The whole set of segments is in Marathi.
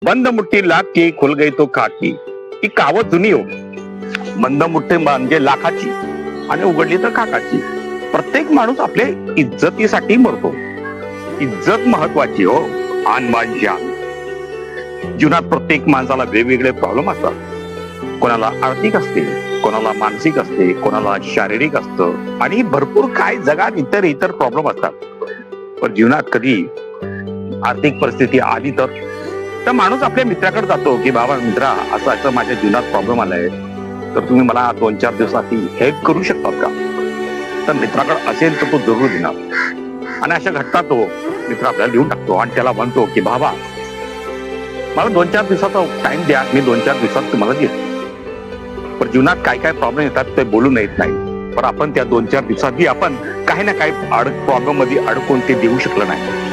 बंद मुठ्ठी लाख की खुल गई तो खाकी, ही कावत जुनी हो. बंद मुठ्ठी म्हणजे लाखाची आणि उघडली तर काकाची. प्रत्येक माणूस आपल्या इज्जतीसाठी मरतो. इज्जत महत्वाची हो. आन जान. जीवनात प्रत्येक माणसाला वेगवेगळे प्रॉब्लेम असतात. कोणाला आर्थिक असते, कोणाला मानसिक असते, कोणाला शारीरिक असतं आणि भरपूर काय जगात इतर प्रॉब्लेम असतात. पण जीवनात कधी आर्थिक परिस्थिती आली तर माणूस आपल्या मित्राकडे जातो की बाबा मित्रा, असं माझ्या जीवनात प्रॉब्लेम आलाय, तर तुम्ही मला 2-4 दिवसासाठी हेल्प करू शकतात का? तर मित्राकडे असेल तर तो जरूर देणार. आणि अशा घटना तो मित्र आपल्याला देऊन टाकतो आणि त्याला म्हणतो की बाबा मला 2-4 दिवसाचा टाइम द्या, मी 2-4 दिवसात तुम्हाला देतो. पण जीवनात काय काय प्रॉब्लेम येतात ते बोलून येत नाही. पण आपण त्या 2-4 दिवसातही आपण काही ना काही प्रॉब्लेम मध्ये अडकून ते देऊ शकलं नाही.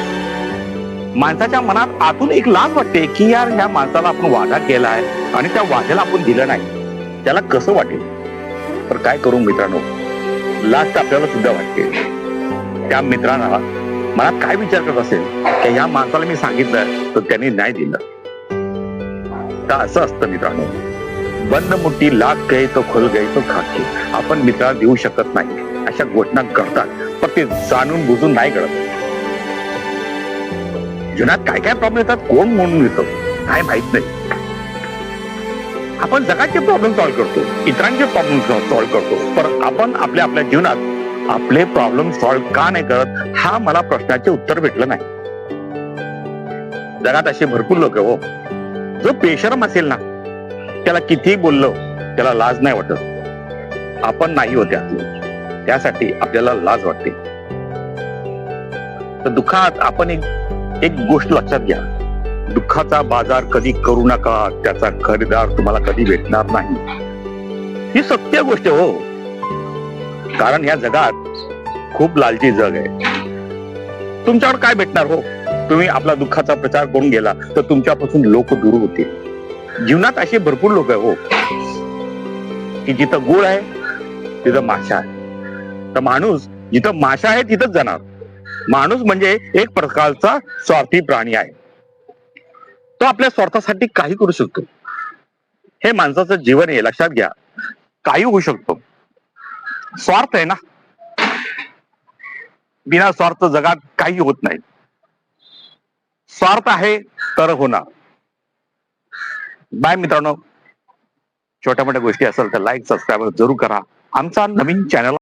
माणसाच्या मनात आतून एक लाज वाटते की यार ह्या माणसाला आपण वादा केलाय आणि त्या वाद्याला आपण दिलं नाही, त्याला कसं वाटेल. तर काय करू मित्रांनो, लाज तर आपल्याला सुद्धा वाटते. त्या मित्रांना मनात काय विचार करत असेल की ह्या माणसाला मी सांगितलं तर त्यांनी नाही दिलं. तर असं असतं मित्रांनो, बंद मुठ्ठी लाख गए तो खुल गई तो खाकी. आपण मित्राला देऊ शकत नाही. अशा घटना घडतात, पण ते जाणून बुजून नाही घडत. जीवनात काय काय प्रॉब्लेम येतात कोण म्हणून येतो काय माहित नाही. आपण जगाचे प्रॉब्लेम सॉल्व्ह करतो, इतरांचे प्रॉब्लेम सॉल्व्ह करतो, पण आपण आपल्या जीवनात आपले प्रॉब्लेम सॉल्व्ह का नाही करत, हा मला प्रश्नाचे उत्तर भेटलं नाही. जगात असे भरपूर लोक हो. जो बेशरम असेल ना, त्याला कितीही बोललो त्याला लाज नाही वाटत. आपण नाही होते त्यासाठी आपल्याला लाज वाटते. तर दुःखात आपण एक गोष्ट लक्षात घ्या, दुःखाचा बाजार कधी करू नका, त्याचा खरेदीदार तुम्हाला कधी भेटणार नाही. ही सत्य गोष्ट हो. कारण या जगात खूप लालची जग आहे. तुमच्याकडे काय भेटणार हो? तुम्ही आपला दुःखाचा प्रचार करून गेला तर तुमच्यापासून लोक दूर होतील. जीवनात असे भरपूर लोक आहे हो की जिथं गुळ आहे तिथं माशा आहे. तर माणूस जिथं माशा आहे तिथंच जाणार. माणूस म्हणजे एक प्रकारचा स्वार्थी प्राणी आहे. तो आपल्या स्वार्थासाठी काही करू शकतो. हे माणसाचं जीवन आहे, लक्षात घ्या. काही होऊ शकतो. स्वार्थ आहे ना, बिना स्वार्थ जगात काही होत नाही. स्वार्थ आहे तर होणार. बाय मित्रांनो. छोट्या मोठ्या गोष्टी असेल तर लाईक सबस्क्राईब जरूर करा. आमचा नवीन चॅनल